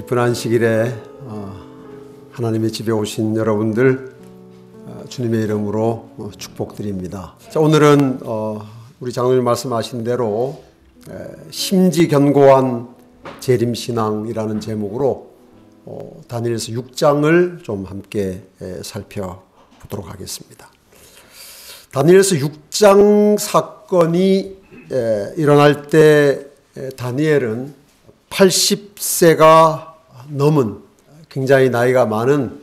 기쁜 안식일에 하나님의 집에 오신 여러분들 주님의 이름으로 축복드립니다. 자, 오늘은 우리 장로님 말씀하신 대로 심지 견고한 재림신앙이라는 제목으로 다니엘서 6장을 좀 함께 살펴보도록 하겠습니다. 다니엘서 6장 사건이 일어날 때 다니엘은 80세가 넘은 굉장히 나이가 많은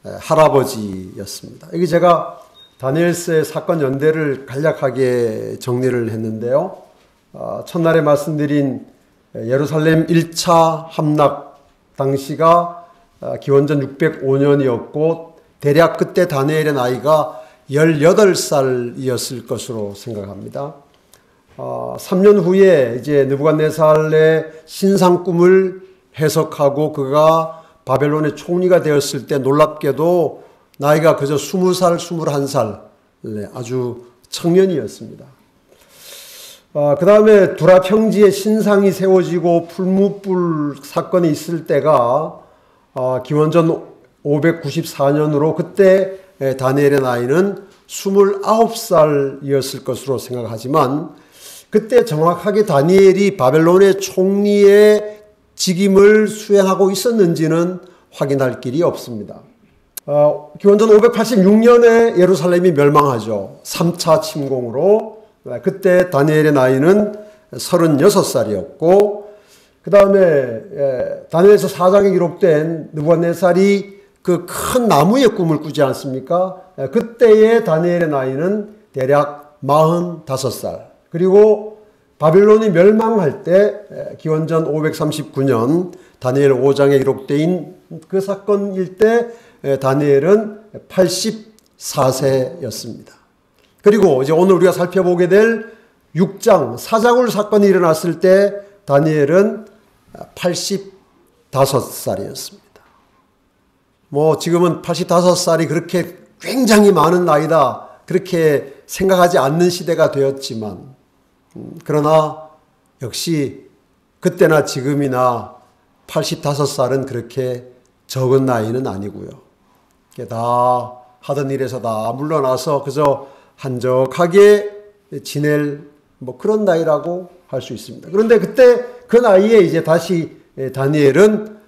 할아버지였습니다. 여기 제가 다니엘서의 사건 연대를 간략하게 정리를 했는데요. 첫날에 말씀드린 예루살렘 1차 함락 당시가 기원전 605년이었고 대략 그때 다니엘의 나이가 18살이었을 것으로 생각합니다. 3년 후에 이제 느부갓네살의 신상 꿈을 해석하고 그가 바벨론의 총리가 되었을 때 놀랍게도 나이가 그저 20살, 21살 아주 청년이었습니다. 그 다음에 두라 평지에 신상이 세워지고 풀무불 사건이 있을 때가 기원전 594년으로 그때 다니엘의 나이는 29살이었을 것으로 생각하지만 그때 정확하게 다니엘이 바벨론의 총리의 직임을 수행하고 있었는지는 확인할 길이 없습니다. 기원전 586년에 예루살렘이 멸망하죠. 3차 침공으로. 그때 다니엘의 나이는 36살이었고 그 다음에 다니엘서 4장에 기록된 느부갓네살이 그 큰 나무의 꿈을 꾸지 않습니까? 그때의 다니엘의 나이는 대략 45살. 그리고 바벨론이 멸망할 때 기원전 539년 다니엘 5장에 기록된 그 사건일 때 다니엘은 84세였습니다. 그리고 이제 오늘 우리가 살펴보게 될 6장 사자굴 사건이 일어났을 때 다니엘은 85살이었습니다. 뭐 지금은 85살이 그렇게 굉장히 많은 나이다 그렇게 생각하지 않는 시대가 되었지만 그러나 역시 그때나 지금이나 85살은 그렇게 적은 나이는 아니고요. 다 하던 일에서 다 물러나서 그저 한적하게 지낼 뭐 그런 나이라고 할 수 있습니다. 그런데 그때 그 나이에 이제 다시 다니엘은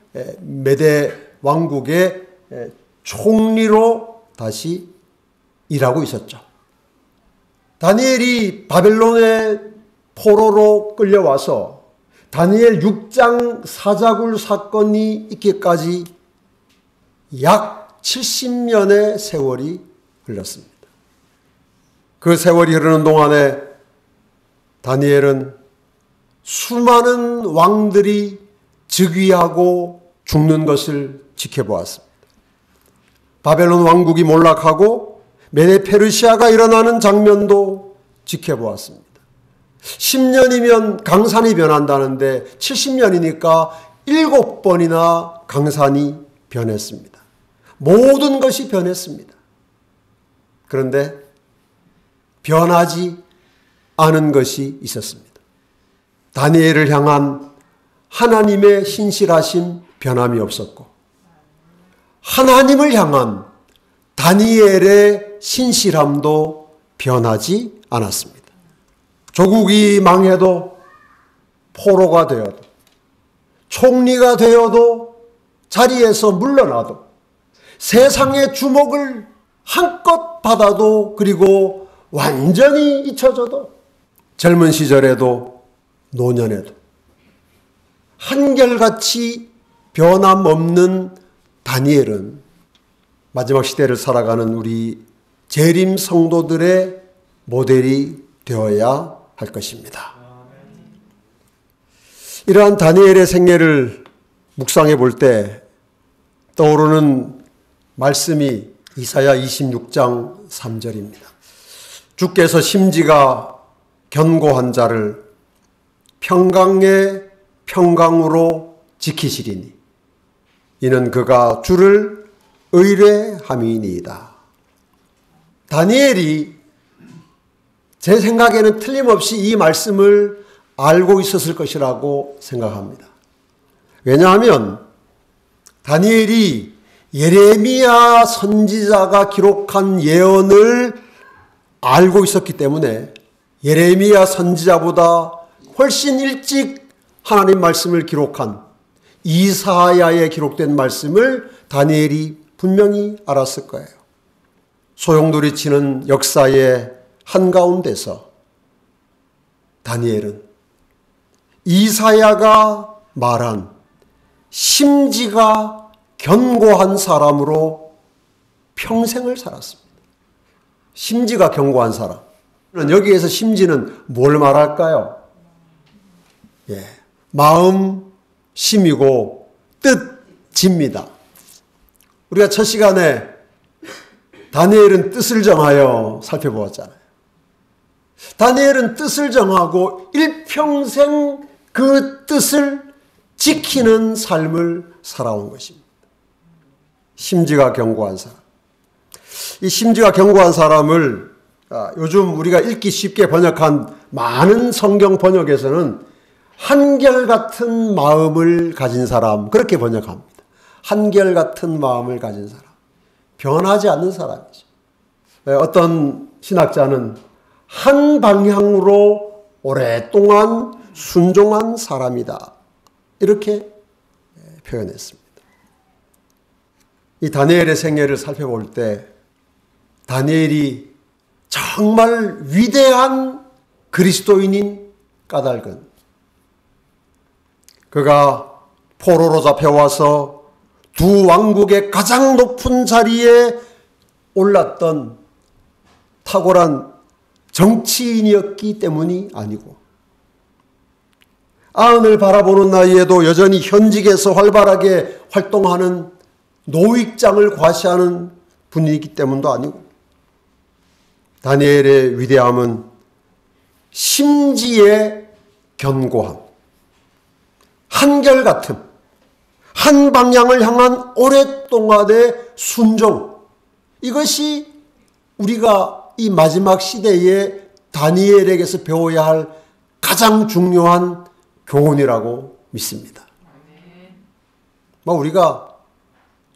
메대 왕국의 총리로 다시 일하고 있었죠. 다니엘이 바벨론의 포로로 끌려와서 다니엘 6장 사자굴 사건이 있기까지 약 70년의 세월이 흘렀습니다. 그 세월이 흐르는 동안에 다니엘은 수많은 왕들이 즉위하고 죽는 것을 지켜보았습니다. 바벨론 왕국이 몰락하고 메데 페르시아가 일어나는 장면도 지켜보았습니다. 10년이면 강산이 변한다는데 70년이니까 7번이나 강산이 변했습니다. 모든 것이 변했습니다. 그런데 변하지 않은 것이 있었습니다. 다니엘을 향한 하나님의 신실하심 변함이 없었고 하나님을 향한 다니엘의 신실함도 변하지 않았습니다. 조국이 망해도 포로가 되어도 총리가 되어도 자리에서 물러나도 세상의 주목을 한껏 받아도 그리고 완전히 잊혀져도 젊은 시절에도 노년에도 한결같이 변함없는 다니엘은 마지막 시대를 살아가는 우리 재림 성도들의 모델이 되어야 할 것입니다. 이러한 다니엘의 생애를 묵상해 볼 때 떠오르는 말씀이 이사야 26장 3절입니다. 주께서 심지가 견고한 자를 평강의 평강으로 지키시리니 이는 그가 주를 의뢰함이니이다. 다니엘이 제 생각에는 틀림없이 이 말씀을 알고 있었을 것이라고 생각합니다. 왜냐하면 다니엘이 예레미야 선지자가 기록한 예언을 알고 있었기 때문에 예레미야 선지자보다 훨씬 일찍 하나님 말씀을 기록한 이사야에 기록된 말씀을 다니엘이 분명히 알았을 거예요. 소용돌이 치는 역사의 한가운데서 다니엘은 이사야가 말한 심지가 견고한 사람으로 평생을 살았습니다. 심지가 견고한 사람. 여기에서 심지는 뭘 말할까요? 마음, 심이고 뜻입니다. 우리가 첫 시간에 다니엘은 뜻을 정하여 살펴보았잖아요. 다니엘은 뜻을 정하고 일평생 그 뜻을 지키는 삶을 살아온 것입니다. 심지가 견고한 사람. 이 심지가 견고한 사람을 요즘 우리가 읽기 쉽게 번역한 많은 성경 번역에서는 한결같은 마음을 가진 사람, 그렇게 번역합니다. 한결같은 마음을 가진 사람. 변하지 않는 사람이죠. 어떤 신학자는 한 방향으로 오랫동안 순종한 사람이다. 이렇게 표현했습니다. 이 다니엘의 생애를 살펴볼 때 다니엘이 정말 위대한 그리스도인인 까닭은 그가 포로로 잡혀와서 두 왕국의 가장 높은 자리에 올랐던 탁월한 정치인이었기 때문이 아니고 아흔을 바라보는 나이에도 여전히 현직에서 활발하게 활동하는 노익장을 과시하는 분이기 때문도 아니고 다니엘의 위대함은 심지의 견고함, 한결같음, 한 방향을 향한 오랫동안의 순종, 이것이 우리가 이 마지막 시대에 다니엘에게서 배워야 할 가장 중요한 교훈이라고 믿습니다. 우리가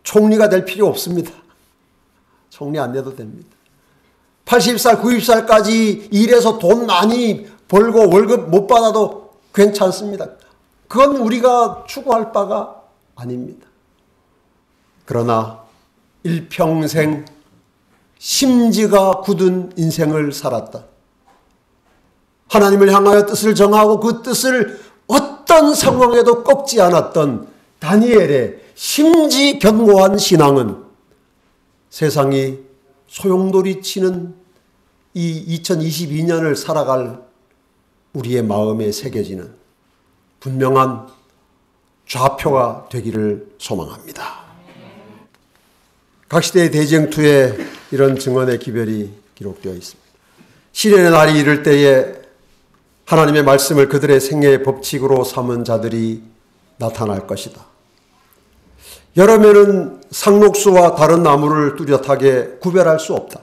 총리가 될 필요 없습니다. 총리 안 돼도 됩니다. 80살, 90살까지 일해서 돈 많이 벌고 월급 못 받아도 괜찮습니다. 그건 우리가 추구할 바가 아닙니다. 그러나 일평생 심지가 굳은 인생을 살았다. 하나님을 향하여 뜻을 정하고 그 뜻을 어떤 상황에도 꺾지 않았던 다니엘의 심지 견고한 신앙은 세상이 소용돌이 치는 이 2022년을 살아갈 우리의 마음에 새겨지는 분명한 좌표가 되기를 소망합니다. 각 시대의 대쟁투에 이런 증언의 기별이 기록되어 있습니다. 시련의 날이 이를 때에 하나님의 말씀을 그들의 생애의 법칙으로 삼은 자들이 나타날 것이다. 여름에는 상록수와 다른 나무를 뚜렷하게 구별할 수 없다.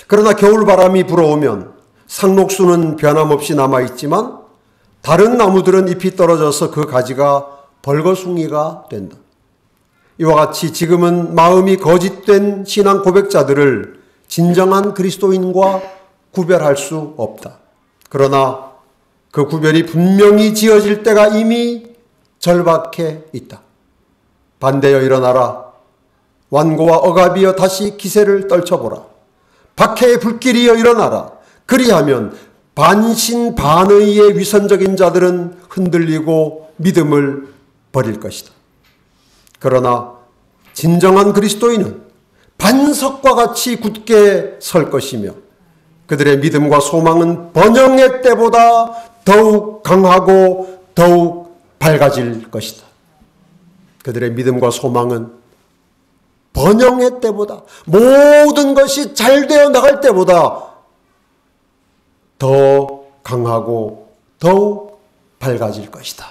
그러나 겨울바람이 불어오면 상록수는 변함없이 남아있지만 다른 나무들은 잎이 떨어져서 그 가지가 벌거숭이가 된다. 이와 같이 지금은 마음이 거짓된 신앙 고백자들을 진정한 그리스도인과 구별할 수 없다. 그러나 그 구별이 분명히 지어질 때가 이미 절박해 있다. 반대여 일어나라. 완고와 억압이여 다시 기세를 떨쳐보라. 박해의 불길이여 일어나라. 그리하면 반신반의의 위선적인 자들은 흔들리고 믿음을 버릴 것이다. 그러나 진정한 그리스도인은 반석과 같이 굳게 설 것이며 그들의 믿음과 소망은 번영의 때보다 더욱 강하고 더욱 밝아질 것이다. 그들의 믿음과 소망은 번영의 때보다, 모든 것이 잘 되어 나갈 때보다 더 강하고 더욱 밝아질 것이다.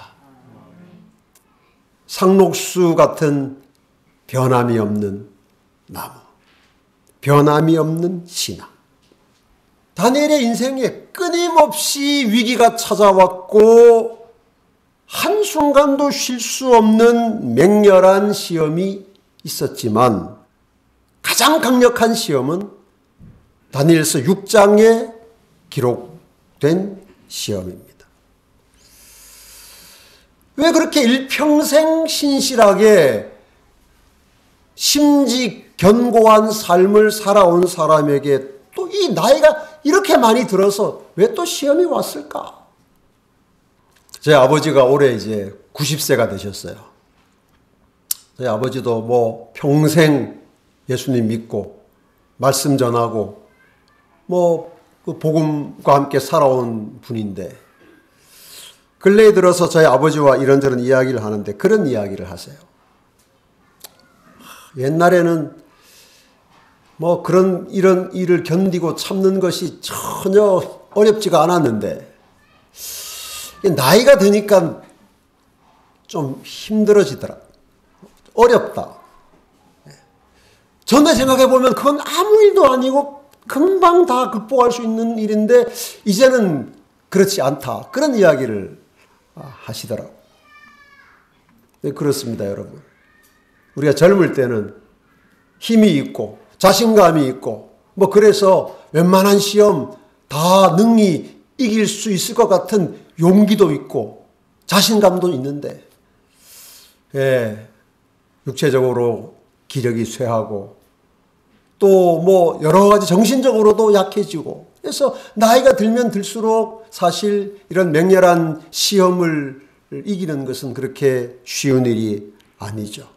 상록수 같은 변함이 없는 나무, 변함이 없는 신앙. 다니엘의 인생에 끊임없이 위기가 찾아왔고 한순간도 쉴 수 없는 맹렬한 시험이 있었지만 가장 강력한 시험은 다니엘서 6장에 기록된 시험입니다. 왜 그렇게 일평생 신실하게 심지 견고한 삶을 살아온 사람에게 또 이 나이가 이렇게 많이 들어서 왜 또 시험이 왔을까? 제 아버지가 올해 이제 90세가 되셨어요. 제 아버지도 뭐 평생 예수님 믿고 말씀 전하고 뭐 그 복음과 함께 살아온 분인데 근래에 들어서 저희 아버지와 이런저런 이야기를 하는데 그런 이야기를 하세요. 옛날에는 뭐 이런 일을 견디고 참는 것이 전혀 어렵지가 않았는데 나이가 드니까 좀 힘들어지더라. 어렵다. 전에 생각해 보면 그건 아무 일도 아니고 금방 다 극복할 수 있는 일인데 이제는 그렇지 않다. 그런 이야기를 하시더라고요. 네, 그렇습니다, 여러분. 우리가 젊을 때는 힘이 있고 자신감이 있고 뭐 그래서 웬만한 시험 다 능히 이길 수 있을 것 같은 용기도 있고 자신감도 있는데 육체적으로 기력이 쇠하고 또 뭐 여러 가지 정신적으로도 약해지고 그래서 나이가 들면 들수록 사실 이런 맹렬한 시험을 이기는 것은 그렇게 쉬운 일이 아니죠.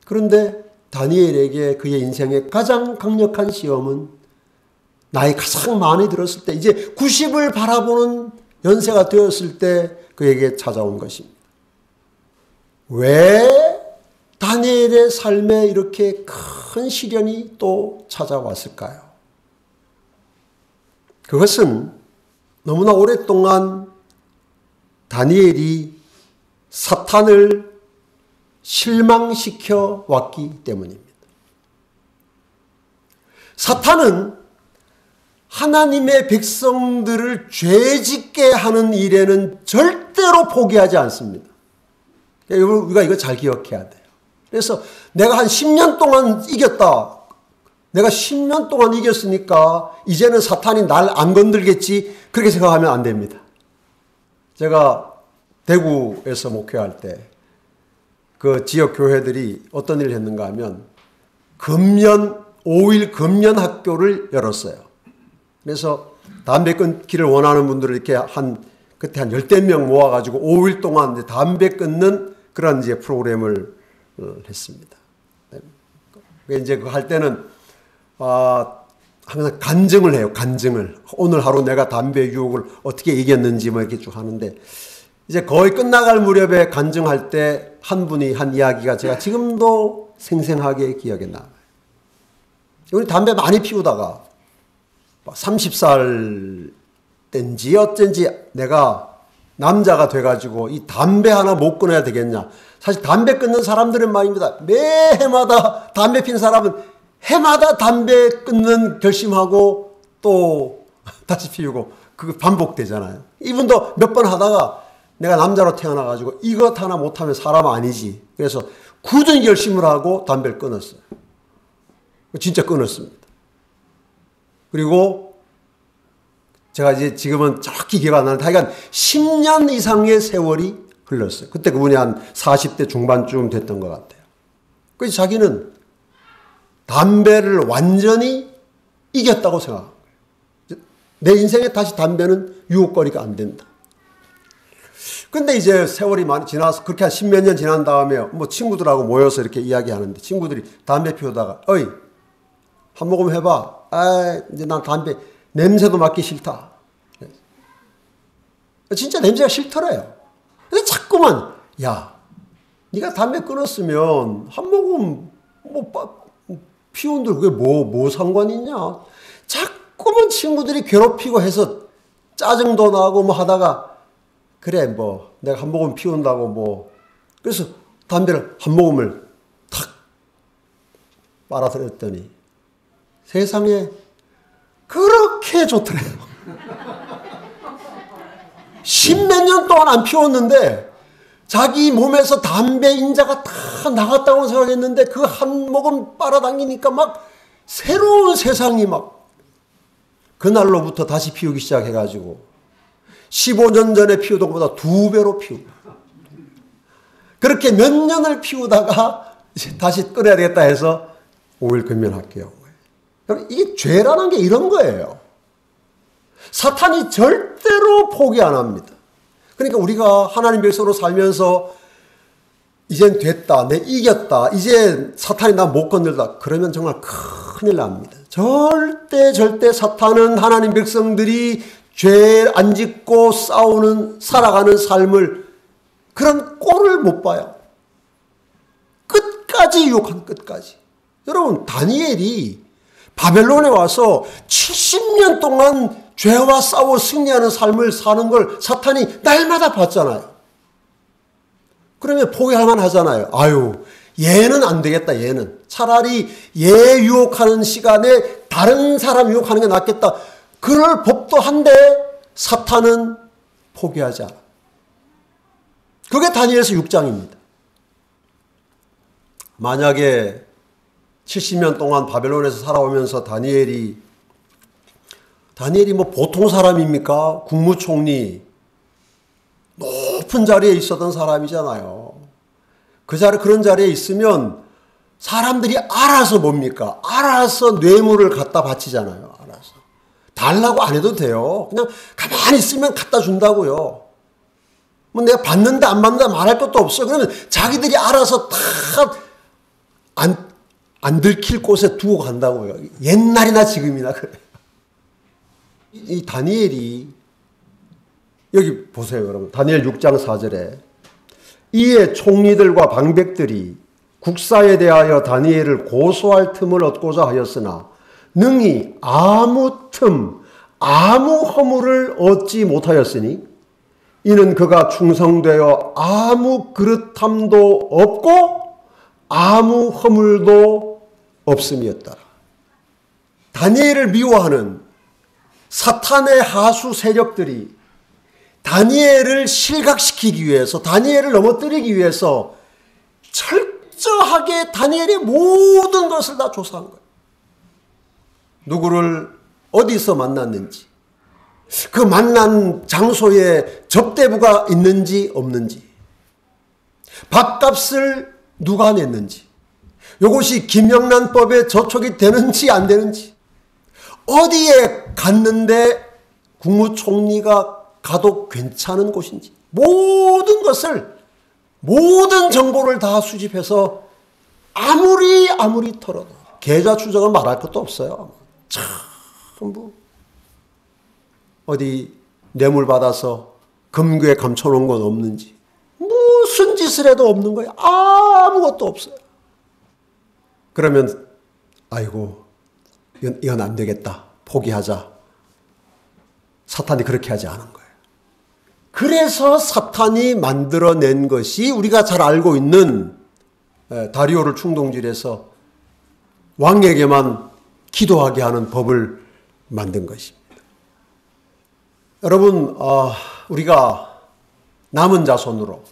그런데 다니엘에게 그의 인생의 가장 강력한 시험은 나이 가장 많이 들었을 때 이제 90을 바라보는 연세가 되었을 때 그에게 찾아온 것입니다. 왜 다니엘의 삶에 이렇게 큰 시련이 또 찾아왔을까요? 그것은 너무나 오랫동안 다니엘이 사탄을 실망시켜 왔기 때문입니다. 사탄은 하나님의 백성들을 죄짓게 하는 일에는 절대로 포기하지 않습니다. 우리가 이거 잘 기억해야 돼요. 그래서 내가 한 10년 동안 이겼다. 내가 10년 동안 이겼으니까 이제는 사탄이 날 안 건들겠지. 그렇게 생각하면 안 됩니다. 제가 대구에서 목회할 때 그 지역 교회들이 어떤 일을 했는가 하면 5일 금연 학교를 열었어요. 그래서 담배 끊기를 원하는 분들을 이렇게 그때 한 10대 명 모아가지고 5일 동안 담배 끊는 그런 이제 프로그램을 했습니다. 이제 그 할 때는, 항상 간증을 해요. 간증을. 오늘 하루 내가 담배 유혹을 어떻게 이겼는지 뭐 이렇게 쭉 하는데, 이제 거의 끝나갈 무렵에 간증할 때 한 분이 한 이야기가 제가 지금도 생생하게 기억에 남아요. 우리 담배 많이 피우다가 30살 땐지 어쩐지 내가 남자가 돼가지고 이 담배 하나 못 끊어야 되겠냐. 사실 담배 끊는 사람들은 말입니다. 매 해마다 담배 피는 사람은 해마다 담배 끊는 결심하고 또 다시 피우고 그거 반복되잖아요. 이분도 몇 번 하다가 내가 남자로 태어나가지고 이것 하나 못하면 사람 아니지. 그래서 굳은 결심을 하고 담배를 끊었어요. 진짜 끊었습니다. 그리고 제가 이제 지금은 정확히 기억 안 나는데 하여간 10년 이상의 세월이 흘렀어요. 그때 그분이 한 40대 중반쯤 됐던 것 같아요. 그래서 자기는 담배를 완전히 이겼다고 생각한 거예요. 내 인생에 다시 담배는 유혹거리가 안 된다. 근데 이제 세월이 많이 지나서 그렇게 한 10몇 년 지난 다음에 뭐 친구들하고 모여서 이렇게 이야기하는데 친구들이 담배 피우다가 어이 한 모금 해봐. 이제 난 담배 냄새도 맡기 싫다. 진짜 냄새가 싫더래요. 근데 자꾸만 야 네가 담배 끊었으면 한 모금 뭐 피운들 그게 뭐 상관이 있냐. 자꾸만 친구들이 괴롭히고 해서 짜증도 나고 뭐 하다가 그래 뭐 내가 한 모금 피운다고 뭐 그래서 담배를 한 모금을 탁 빨아들였더니 세상에 그렇게 좋더래요. 십몇 년 동안 안 피웠는데 자기 몸에서 담배 인자가 다 나갔다고 생각했는데 그 한 모금 빨아당기니까 막 새로운 세상이 막 그날로부터 다시 피우기 시작해가지고 15년 전에 피우던 것보다 2배로 피우고 그렇게 몇 년을 피우다가 다시 끊어야 되겠다 해서 5일 금연할게요. 이게 죄라는 게 이런 거예요. 사탄이 절대로 포기 안 합니다. 그러니까 우리가 하나님 백성으로 살면서 이젠 됐다, 내 이겼다, 이제 사탄이 나 못 건들다 그러면 정말 큰일 납니다. 절대 사탄은 하나님 백성들이 죄 안 짓고 싸우는 살아가는 삶을 그런 꼴을 못 봐요. 끝까지 유혹한 끝까지. 여러분 다니엘이 바벨론에 와서 70년 동안 죄와 싸워 승리하는 삶을 사는 걸 사탄이 날마다 봤잖아요. 그러면 포기할 만하잖아요. 아유, 얘는 안 되겠다, 얘는. 차라리 얘 유혹하는 시간에 다른 사람 유혹하는 게 낫겠다. 그럴 법도 한데 사탄은 포기하지 않아. 그게 다니엘서 6장입니다. 만약에 70년 동안 바벨론에서 살아오면서 다니엘이 뭐 보통 사람입니까? 국무총리 높은 자리에 있었던 사람이잖아요. 그런 자리에 있으면 사람들이 알아서 뭡니까? 알아서 뇌물을 갖다 바치잖아요. 알아서. 달라고 안 해도 돼요. 그냥 가만히 있으면 갖다 준다고요. 뭐 내가 받는다 안 받는다 말할 것도 없어요. 그러면 자기들이 알아서 다 안 들킬 곳에 두고 간다고요. 옛날이나 지금이나 그래요. 이 다니엘이 여기 보세요, 여러분. 다니엘 6장 4절에 이에 총리들과 방백들이 국사에 대하여 다니엘을 고소할 틈을 얻고자 하였으나 능히 아무 틈, 아무 허물을 얻지 못하였으니 이는 그가 충성되어 아무 그릇함도 없고 아무 허물도 없음이었더라. 다니엘을 미워하는 사탄의 하수 세력들이 다니엘을 실각시키기 위해서, 다니엘을 넘어뜨리기 위해서 철저하게 다니엘의 모든 것을 다 조사한 거예요. 누구를 어디서 만났는지, 그 만난 장소에 접대부가 있는지 없는지, 밥값을 누가 냈는지, 이것이 김영란법에 저촉이 되는지 안 되는지, 어디에 갔는데 국무총리가 가도 괜찮은 곳인지, 모든 것을, 모든 정보를 다 수집해서 아무리 털어도 계좌 추적은 말할 것도 없어요. 전부 어디 뇌물 받아서 금괴 감춰놓은 건 없는지, 무슨 짓을 해도 없는 거예요. 아무것도 없어요. 그러면 아이고 이건 안 되겠다, 포기하자. 사탄이 그렇게 하지 않은 거예요. 그래서 사탄이 만들어낸 것이 우리가 잘 알고 있는 다리오를 충동질해서 왕에게만 기도하게 하는 법을 만든 것입니다. 여러분, 우리가 남은 자손으로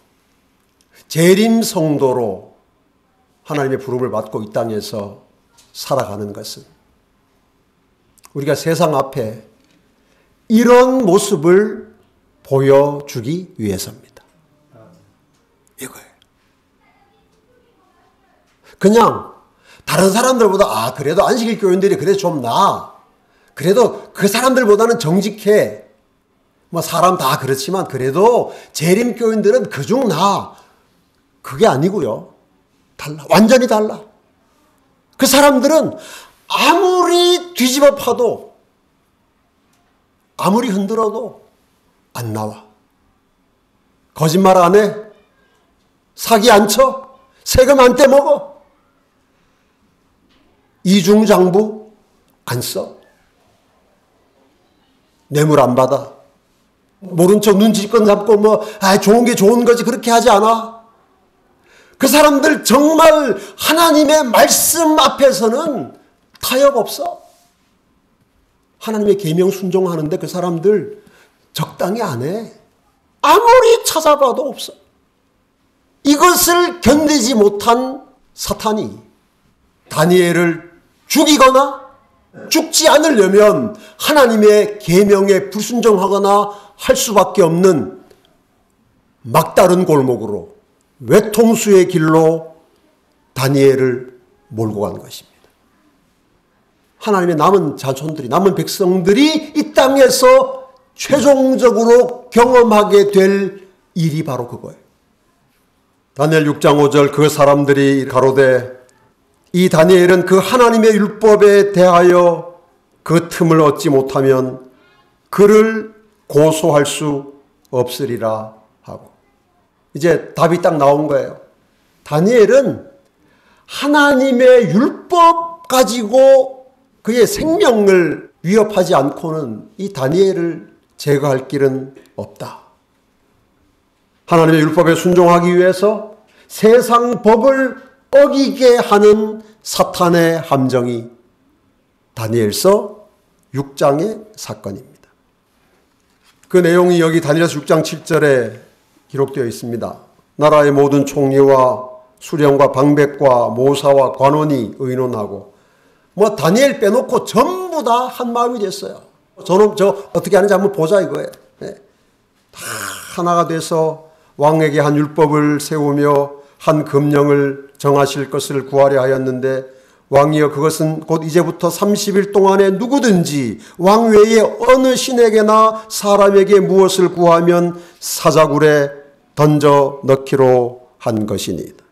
재림 성도로 하나님의 부름을 받고 이 땅에서 살아가는 것은 우리가 세상 앞에 이런 모습을 보여주기 위해서입니다. 이거예요. 그냥 다른 사람들보다 그래도 안식일 교인들이 그래도 좀 나아. 그래도 그 사람들보다는 정직해. 뭐 사람 다 그렇지만 그래도 재림 교인들은 그중 나아. 그게 아니고요. 달라. 완전히 달라. 그 사람들은 아무리 뒤집어 파도, 아무리 흔들어도 안 나와. 거짓말 안 해. 사기 안 쳐. 세금 안 떼먹어. 이중장부 안 써. 뇌물 안 받아. 모른 척 눈치껏 잡고 좋은 게 좋은 거지 그렇게 하지 않아. 그 사람들 정말 하나님의 말씀 앞에서는 타협 없어. 하나님의 계명 순종하는데 그 사람들 적당히 안 해. 아무리 찾아봐도 없어. 이것을 견디지 못한 사탄이 다니엘을 죽이거나 죽지 않으려면 하나님의 계명에 불순종하거나 할 수밖에 없는 막다른 골목으로 외통수의 길로 다니엘을 몰고 간 것입니다. 하나님의 남은 자손들이, 남은 백성들이 이 땅에서 최종적으로 경험하게 될 일이 바로 그거예요. 다니엘 6장 5절 그 사람들이 가로되 이 다니엘은 그 하나님의 율법에 대하여 그 틈을 얻지 못하면 그를 고소할 수 없으리라 하고. 이제 답이 딱 나온 거예요. 다니엘은 하나님의 율법 가지고 그의 생명을 위협하지 않고는 이 다니엘을 제거할 길은 없다. 하나님의 율법에 순종하기 위해서 세상 법을 어기게 하는 사탄의 함정이 다니엘서 6장의 사건입니다. 그 내용이 여기 다니엘서 6장 7절에 기록되어 있습니다. 나라의 모든 총리와 수령과 방백과 모사와 관원이 의논하고 다니엘 빼놓고 전부 다 한 마음이 됐어요. 저는 어떻게 하는지 한번 보자 이거예요. 네. 다 하나가 돼서 왕에게 한 율법을 세우며 한 금령을 정하실 것을 구하려 하였는데 왕이여 그것은 곧 이제부터 30일 동안에 누구든지 왕 외에 어느 신에게나 사람에게 무엇을 구하면 사자굴에 던져 넣기로 한 것이니이다.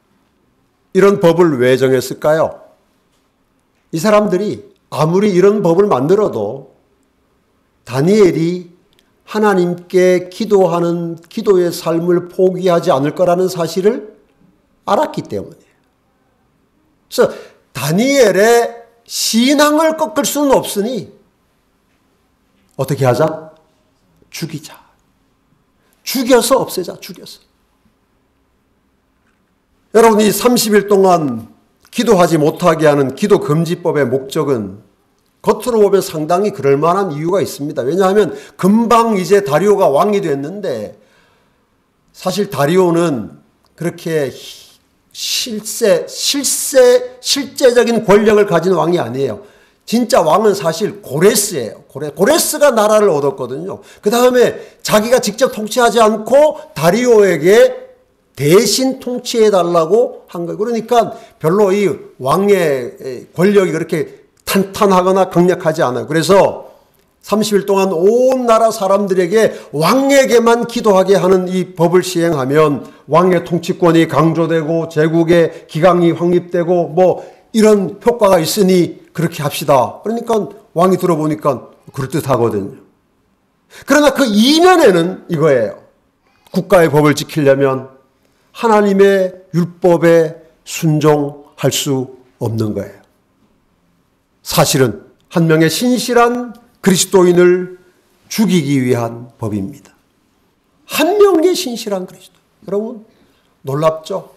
이런 법을 왜 정했을까요? 이 사람들이 아무리 이런 법을 만들어도 다니엘이 하나님께 기도하는 기도의 삶을 포기하지 않을 거라는 사실을 알았기 때문이에요. 그래서 다니엘의 신앙을 꺾을 수는 없으니 어떻게 하자? 죽이자. 죽여서 없애자. 죽여서. 여러분 이 30일 동안 기도하지 못하게 하는 기도금지법의 목적은 겉으로 보면 상당히 그럴 만한 이유가 있습니다. 왜냐하면 금방 이제 다리오가 왕이 됐는데 사실 다리오는 그렇게 실제적인 권력을 가진 왕이 아니에요. 진짜 왕은 사실 고레스예요. 고레스가 나라를 얻었거든요. 그 다음에 자기가 직접 통치하지 않고 다리오에게 대신 통치해달라고 한 거예요. 그러니까 별로 이 왕의 권력이 그렇게 탄탄하거나 강력하지 않아요. 그래서 30일 동안 온 나라 사람들에게 왕에게만 기도하게 하는 이 법을 시행하면 왕의 통치권이 강조되고 제국의 기강이 확립되고 이런 효과가 있으니 그렇게 합시다. 그러니까 왕이 들어보니까 그럴듯하거든요. 그러나 그 이면에는 이거예요. 국가의 법을 지키려면 하나님의 율법에 순종할 수 없는 거예요. 사실은 한 명의 신실한 그리스도인을 죽이기 위한 법입니다. 한 명의 신실한 그리스도. 여러분 놀랍죠?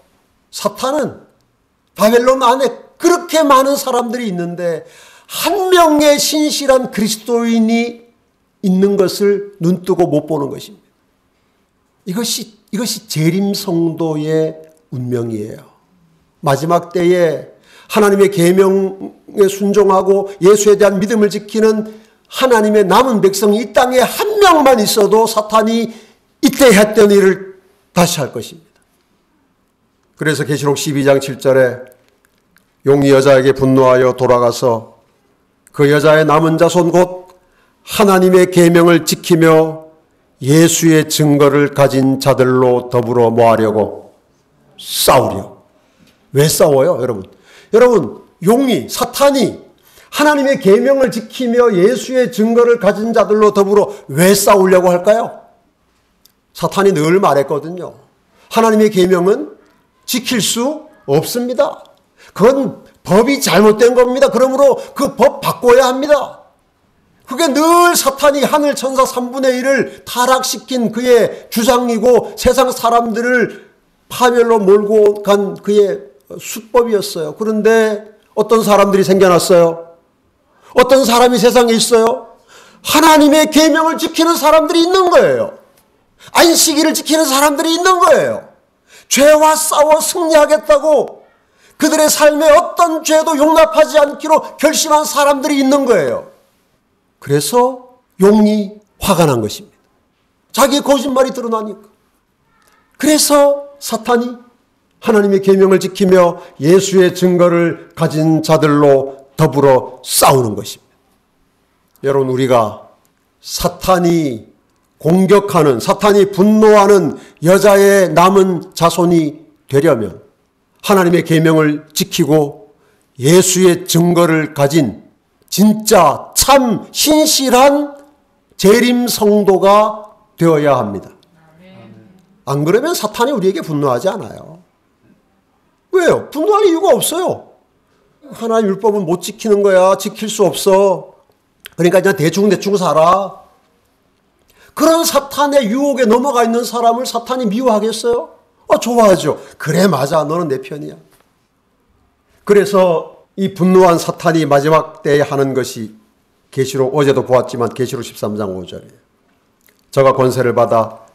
사탄은 바벨론 안에 그렇게 많은 사람들이 있는데 한 명의 신실한 그리스도인이 있는 것을 눈뜨고 못 보는 것입니다. 이것이 재림 성도의 운명이에요. 마지막 때에 하나님의 계명에 순종하고 예수에 대한 믿음을 지키는 하나님의 남은 백성이 이 땅에 한 명만 있어도 사탄이 이때 했던 일을 다시 할 것입니다. 그래서 계시록 12장 7절에 용이 여자에게 분노하여 돌아가서 그 여자의 남은 자손 곧 하나님의 계명을 지키며 예수의 증거를 가진 자들로 더불어 모으려고 싸우려. 왜 싸워요, 여러분? 여러분, 용이, 사탄이 하나님의 계명을 지키며 예수의 증거를 가진 자들로 더불어 왜 싸우려고 할까요? 사탄이 늘 말했거든요. 하나님의 계명은 지킬 수 없습니다. 그건 법이 잘못된 겁니다. 그러므로 그 법 바꿔야 합니다. 그게 늘 사탄이 하늘 천사 3분의 1을 타락시킨 그의 주장이고 세상 사람들을 파멸로 몰고 간 그의 수법이었어요. 그런데 어떤 사람들이 생겨났어요? 어떤 사람이 세상에 있어요? 하나님의 계명을 지키는 사람들이 있는 거예요. 안식일을 지키는 사람들이 있는 거예요. 죄와 싸워 승리하겠다고 그들의 삶에 어떤 죄도 용납하지 않기로 결심한 사람들이 있는 거예요. 그래서 용이 화가 난 것입니다. 자기의 거짓말이 드러나니까. 그래서 사탄이 하나님의 계명을 지키며 예수의 증거를 가진 자들로 더불어 싸우는 것입니다. 여러분, 우리가 사탄이 공격하는, 사탄이 분노하는 여자의 남은 자손이 되려면 하나님의 계명을 지키고 예수의 증거를 가진 진짜 참 신실한 재림 성도가 되어야 합니다. 안 그러면 사탄이 우리에게 분노하지 않아요. 왜요? 분노할 이유가 없어요. 하나님 율법은 못 지키는 거야. 지킬 수 없어. 그러니까 그냥 대충 살아. 그런 사탄의 유혹에 넘어가 있는 사람을 사탄이 미워하겠어요? 좋아하죠. 그래, 맞아. 너는 내 편이야. 그래서 이 분노한 사탄이 마지막 때에 하는 것이 계시록, 어제도 보았지만 계시록 13장 5절이에요. 저가 권세를 받아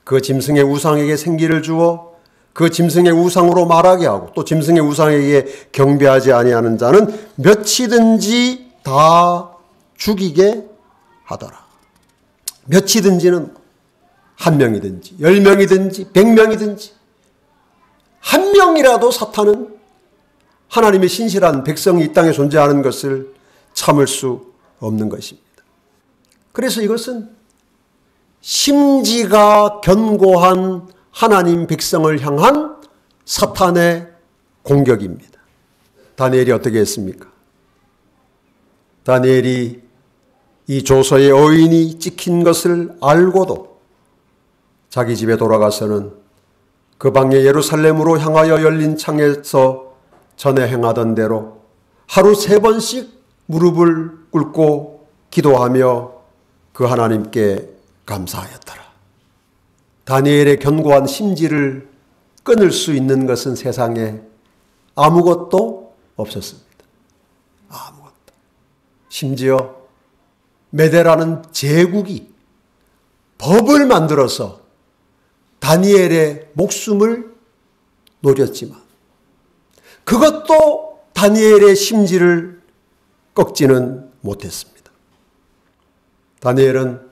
그 짐승의 우상에게 생기를 주어 그 짐승의 우상으로 말하게 하고 또 짐승의 우상에게 경배하지 아니하는 자는 몇이든지 다 죽이게 하더라. 몇이든지는 한 명이든지 10명이든지 100명이든지 한 명이라도 사탄은 하나님의 신실한 백성이 이 땅에 존재하는 것을 참을 수 없는 것입니다. 그래서 이것은 심지가 견고한 하나님 백성을 향한 사탄의 공격입니다. 다니엘이 어떻게 했습니까? 다니엘이 이 조서의 어인이 찍힌 것을 알고도 자기 집에 돌아가서는 그 방에 예루살렘으로 향하여 열린 창에서 전에 행하던 대로 하루 3번씩 무릎을 꿇고 기도하며 그 하나님께 감사하였더라. 다니엘의 견고한 심지를 끊을 수 있는 것은 세상에 아무것도 없었습니다. 아무것도. 심지어 메대라는 제국이 법을 만들어서 다니엘의 목숨을 노렸지만 그것도 다니엘의 심지를 꺾지는 못했습니다. 다니엘은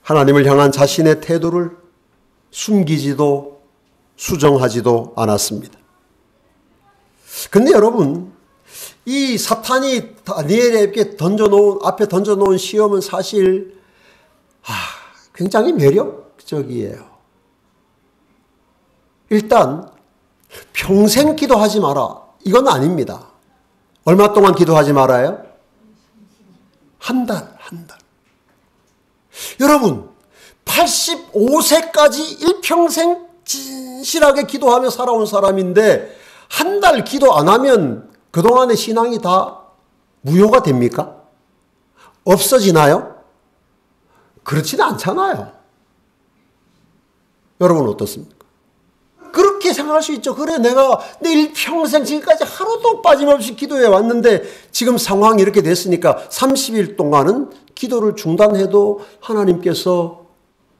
하나님을 향한 자신의 태도를 숨기지도 수정하지도 않았습니다. 근데 여러분, 이 사탄이 다니엘에게 앞에 던져놓은 시험은 사실 굉장히 매력적이에요. 일단 평생 기도하지 마라. 이건 아닙니다. 얼마 동안 기도하지 말아요? 한 달. 여러분, 85세까지 일평생 진실하게 기도하며 살아온 사람인데 한 달 기도 안 하면 그동안의 신앙이 다 무효가 됩니까? 없어지나요? 그렇지는 않잖아요. 여러분 어떻습니까? 그렇게 생각할 수 있죠. 그래, 내가 내 일평생 지금까지 하루도 빠짐없이 기도해 왔는데 지금 상황이 이렇게 됐으니까 30일 동안은 기도를 중단해도 하나님께서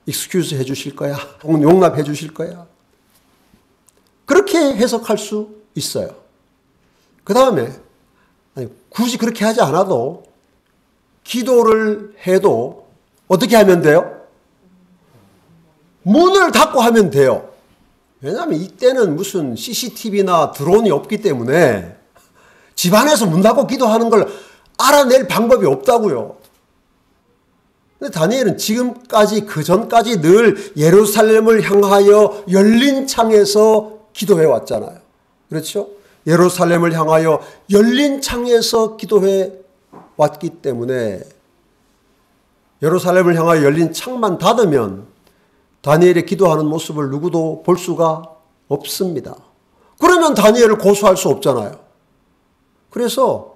익스큐즈 해주실 거야. 용납해 주실 거야. 그렇게 해석할 수 있어요. 그 다음에 굳이 그렇게 하지 않아도 기도를 해도 어떻게 하면 돼요? 문을 닫고 하면 돼요. 왜냐하면 이때는 무슨 CCTV나 드론이 없기 때문에 집안에서 문 닫고 기도하는 걸 알아낼 방법이 없다고요. 근데 다니엘은 지금까지 그 전까지 늘 예루살렘을 향하여 열린 창에서 기도해 왔잖아요. 그렇죠? 예루살렘을 향하여 열린 창에서 기도해 왔기 때문에 예루살렘을 향하여 열린 창만 닫으면 다니엘의 기도하는 모습을 누구도 볼 수가 없습니다. 그러면 다니엘을 고소할 수 없잖아요. 그래서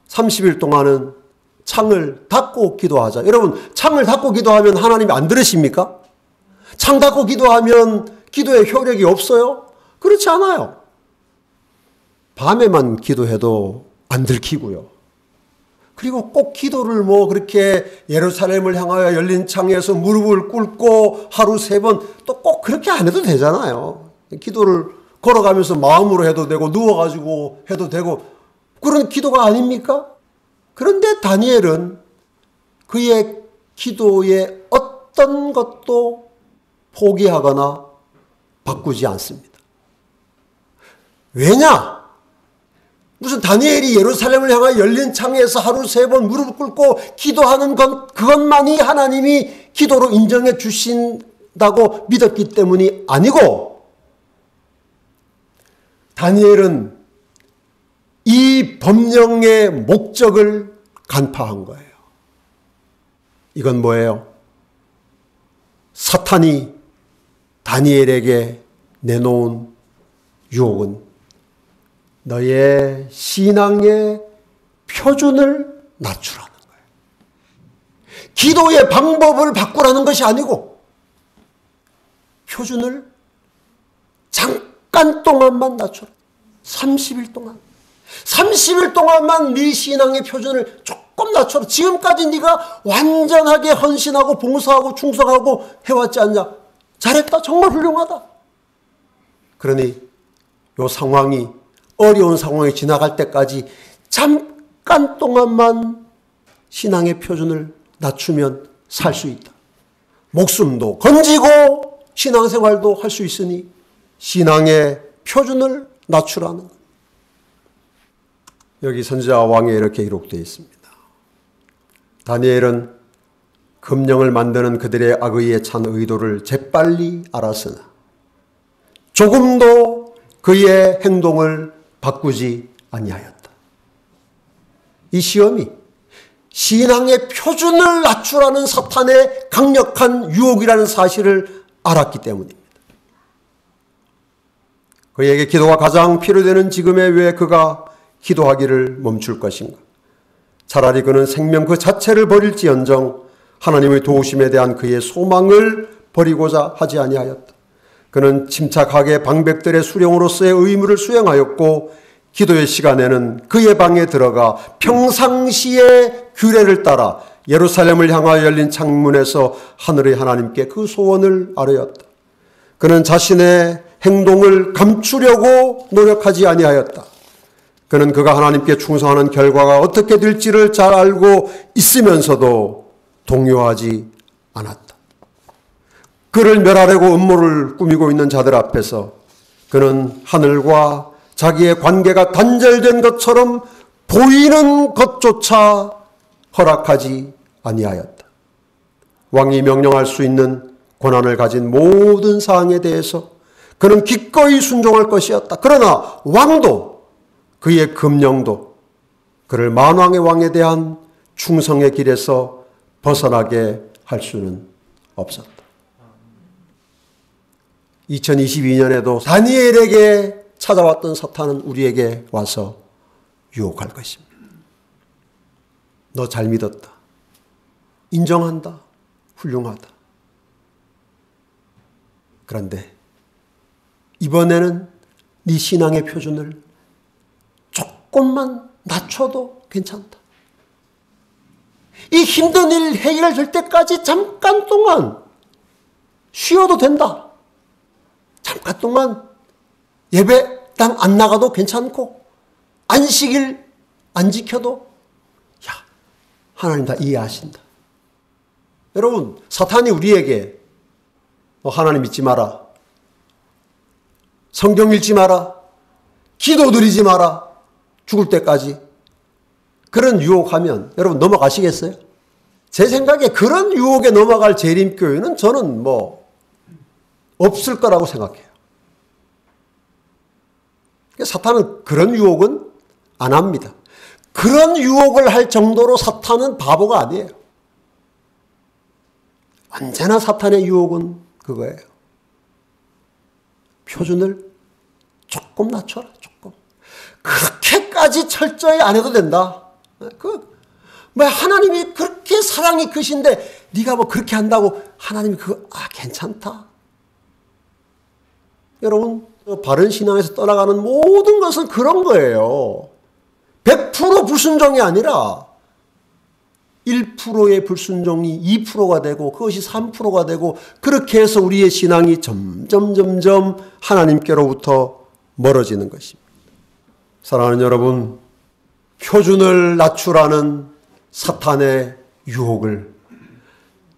30일 동안은 창을 닫고 기도하자. 여러분, 창을 닫고 기도하면 하나님이 안 들으십니까? 창 닫고 기도하면 기도의 효력이 없어요? 그렇지 않아요. 밤에만 기도해도 안 들키고요. 그리고 꼭 기도를 뭐 그렇게 예루살렘을 향하여 열린 창에서 무릎을 꿇고 하루 3번 또 꼭 그렇게 안 해도 되잖아요. 기도를 걸어가면서 마음으로 해도 되고 누워가지고 해도 되고 그런 기도가 아닙니까? 그런데 다니엘은 그의 기도의 어떤 것도 포기하거나 바꾸지 않습니다. 왜냐? 무슨 다니엘이 예루살렘을 향하여 열린 창에서 하루 3번 무릎을 꿇고 기도하는 그것만이 하나님이 기도로 인정해 주신다고 믿었기 때문이 아니고, 다니엘은 이 법령의 목적을 간파한 거예요. 이건 뭐예요? 사탄이 다니엘에게 내놓은 유혹은 너의 신앙의 표준을 낮추라는 거예요. 기도의 방법을 바꾸라는 것이 아니고 표준을 잠깐 동안만 낮춰라. 30일 동안. 30일 동안만 네 신앙의 표준을 조금 낮춰라. 지금까지 네가 완전하게 헌신하고 봉사하고 충성하고 해왔지 않냐? 잘했다. 정말 훌륭하다. 그러니 이 상황이 어려운 상황이 지나갈 때까지 잠깐 동안만 신앙의 표준을 낮추면 살 수 있다. 목숨도 건지고 신앙생활도 할 수 있으니 신앙의 표준을 낮추라는 것. 여기 선지자 왕에 이렇게 기록되어 있습니다. 다니엘은 금령을 만드는 그들의 악의에 찬 의도를 재빨리 알았으나 조금도 그의 행동을 바꾸지 아니하였다. 이 시험이 신앙의 표준을 낮추라는 사탄의 강력한 유혹이라는 사실을 알았기 때문입니다. 그에게 기도가 가장 필요되는 지금에 왜 그가 기도하기를 멈출 것인가? 차라리 그는 생명 그 자체를 버릴지언정 하나님의 도우심에 대한 그의 소망을 버리고자 하지 아니하였다. 그는 침착하게 방백들의 수령으로서의 의무를 수행하였고 기도의 시간에는 그의 방에 들어가 평상시의 규례를 따라 예루살렘을 향하여 열린 창문에서 하늘의 하나님께 그 소원을 아뢰었다. 그는 자신의 행동을 감추려고 노력하지 아니하였다. 그는 그가 하나님께 충성하는 결과가 어떻게 될지를 잘 알고 있으면서도 동요하지 않았다. 그를 멸하려고 음모를 꾸미고 있는 자들 앞에서 그는 하늘과 자기의 관계가 단절된 것처럼 보이는 것조차 허락하지 아니하였다. 왕이 명령할 수 있는 권한을 가진 모든 사항에 대해서 그는 기꺼이 순종할 것이었다. 그러나 왕도 그의 금령도 그를 만왕의 왕에 대한 충성의 길에서 벗어나게 할 수는 없었다. 2022년에도 다니엘에게 찾아왔던 사탄은 우리에게 와서 유혹할 것입니다. 너 잘 믿었다. 인정한다. 훌륭하다. 그런데 이번에는 네 신앙의 표준을 조금만 낮춰도 괜찮다. 이 힘든 일 해결될 때까지 잠깐 동안 쉬어도 된다. 잠깐 동안 예배당 안 나가도 괜찮고 안식일 안 지켜도 야, 하나님 다 이해하신다. 여러분, 사탄이 우리에게 하나님 믿지 마라. 성경 읽지 마라. 기도 드리지 마라. 죽을 때까지. 그런 유혹하면 여러분 넘어가시겠어요? 제 생각에 그런 유혹에 넘어갈 재림교회는 저는 없을 거라고 생각해요. 사탄은 그런 유혹은 안 합니다. 그런 유혹을 할 정도로 사탄은 바보가 아니에요. 언제나 사탄의 유혹은 그거예요. 표준을 조금 낮춰라. 조금. 그렇게까지 철저히 안 해도 된다. 하나님이 그렇게 사랑이 크신데 네가 그렇게 한다고 하나님이 괜찮다. 여러분, 바른 신앙에서 떠나가는 모든 것은 그런 거예요. 100% 불순종이 아니라 1%의 불순종이 2%가 되고 그것이 3%가 되고 그렇게 해서 우리의 신앙이 점점 하나님께로부터 멀어지는 것입니다. 사랑하는 여러분, 표준을 낮추라는 사탄의 유혹을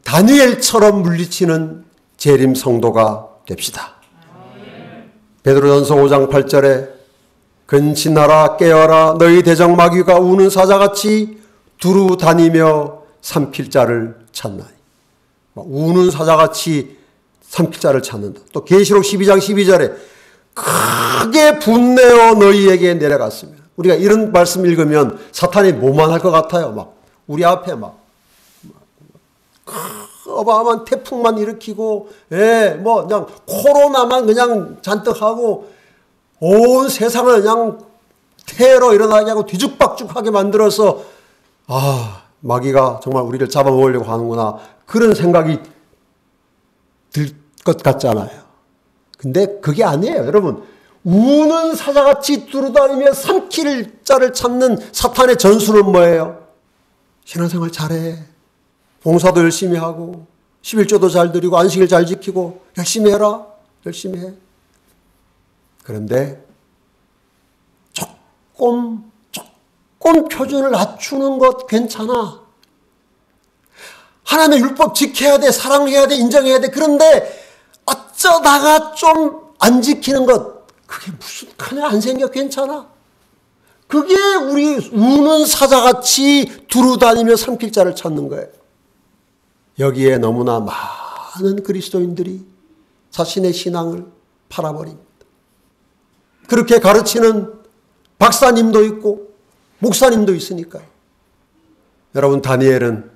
다니엘처럼 물리치는 재림 성도가 됩시다. 베드로전서 5장 8절에 근신하라 깨어라 너희 대적 마귀가 우는 사자같이 두루 다니며 삼킬 자를 찾나니. 우는 사자같이 삼킬 자를 찾는다. 또 계시록 12장 12절에 크게 분내어 너희에게 내려갔습니다. 우리가 이런 말씀 읽으면 사탄이 뭐만 할 것 같아요. 막 우리 앞에 막 어마어마한 태풍만 일으키고, 뭐 그냥 코로나만 그냥 잔뜩 하고 온 세상을 그냥 테러 일어나게 하고 뒤죽박죽하게 만들어서 마귀가 정말 우리를 잡아먹으려고 하는구나 그런 생각이 들 것 같잖아요. 근데 그게 아니에요. 여러분, 우는 사자같이 두루다니며 삼킬 자를 찾는 사탄의 전술은 뭐예요? 신앙생활 잘해, 봉사도 열심히 하고 11조도 잘 드리고 안식일 잘 지키고 열심히 해라, 열심히 해. 그런데 조금 표준을 낮추는 것 괜찮아. 하나님의 율법 지켜야 돼, 사랑해야 돼, 인정해야 돼. 그런데 어쩌다가 좀 안 지키는 것, 그게 무슨 큰일 안 생겨, 괜찮아. 그게 우리 우는 사자같이 두루다니며 삼킬 자를 찾는 거예요. 여기에 너무나 많은 그리스도인들이 자신의 신앙을 팔아버립니다. 그렇게 가르치는 박사님도 있고 목사님도 있으니까요. 여러분, 다니엘은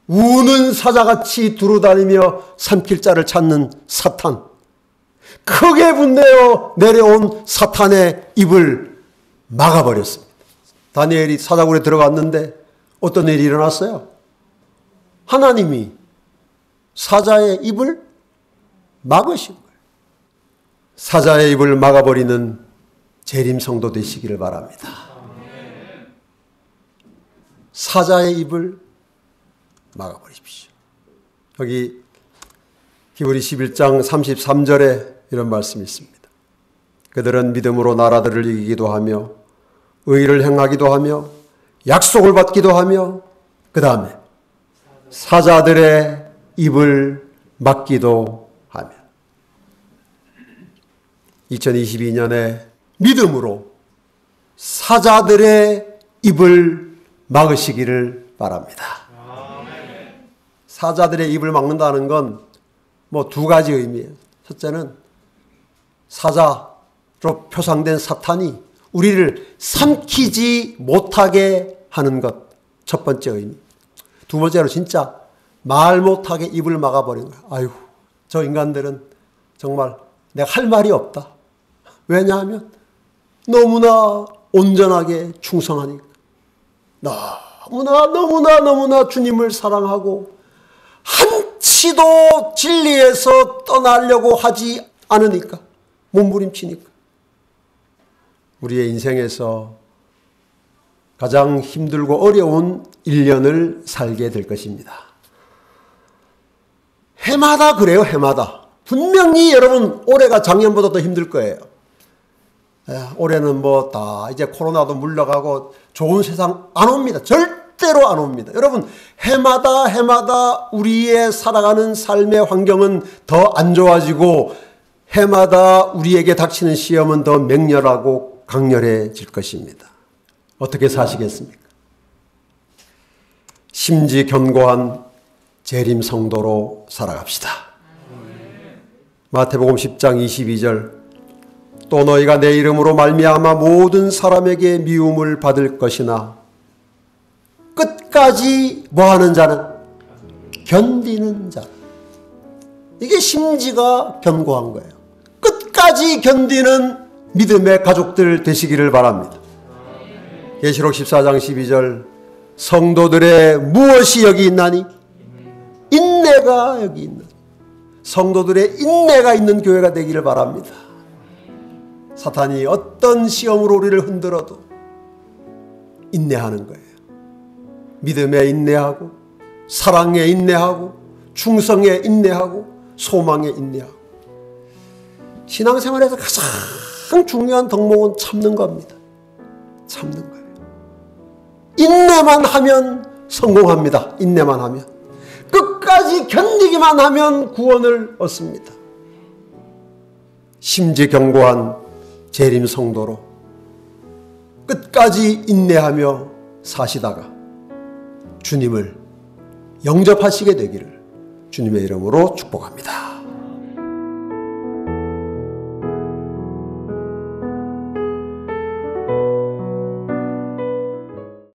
우는 사자같이 두루다니며 삼킬 자를 찾는 사탄, 크게 분내어 내려온 사탄의 입을 막아버렸습니다. 다니엘이 사자굴에 들어갔는데 어떤 일이 일어났어요? 하나님이 사자의 입을 막으신 거예요. 사자의 입을 막아버리는 재림 성도 되시기를 바랍니다. 사자의 입을 막아버리십시오. 여기 히브리 11장 33절에 이런 말씀이 있습니다. 그들은 믿음으로 나라들을 이기기도 하며 의를 행하기도 하며 약속을 받기도 하며 그 다음에 사자들의 입을 막기도 하며 2022년에 믿음으로 사자들의 입을 막으시기를 바랍니다. 사자들의 입을 막는다는 건 뭐 두 가지 의미예요. 첫째는 사자로 표상된 사탄이 우리를 삼키지 못하게 하는 것, 첫 번째 의미. 두 번째로 진짜 말 못하게 입을 막아버리는 거예요. 아이고, 저 인간들은 정말 내가 할 말이 없다. 왜냐하면 너무나 온전하게 충성하니까. 너무나 주님을 사랑하고 한치도 진리에서 떠나려고 하지 않으니까, 몸부림치니까. 우리의 인생에서 가장 힘들고 어려운 1년을 살게 될 것입니다. 해마다 그래요, 해마다. 분명히 여러분 올해가 작년보다 더 힘들 거예요. 올해는 뭐 다 이제 코로나도 물러가고 좋은 세상 안 옵니다. 절대로 안 옵니다. 여러분, 해마다 우리의 살아가는 삶의 환경은 더 안 좋아지고 해마다 우리에게 닥치는 시험은 더 맹렬하고 강렬해질 것입니다. 어떻게 사시겠습니까? 심지 견고한 재림 성도로 살아갑시다. 마태복음 10장 22절, 또 너희가 내 이름으로 말미암아 모든 사람에게 미움을 받을 것이나 끝까지 뭐하는 자는? 견디는 자. 이게 심지가 견고한 거예요. 끝까지 견디는 믿음의 가족들 되시기를 바랍니다. 계시록 14장 12절, 성도들의 무엇이 여기 있나니? 인내가 여기 있나니. 성도들의 인내가 있는 교회가 되기를 바랍니다. 사탄이 어떤 시험으로 우리를 흔들어도 인내하는 거예요. 믿음에 인내하고 사랑에 인내하고 충성에 인내하고 소망에 인내하고 신앙생활에서 가장 중요한 덕목은 참는 겁니다. 참는 거예요. 인내만 하면 성공합니다. 인내만 하면. 끝까지 견디기만 하면 구원을 얻습니다. 심지경고한 재림 성도로 끝까지 인내하며 사시다가 주님을 영접하시게 되기를 주님의 이름으로 축복합니다.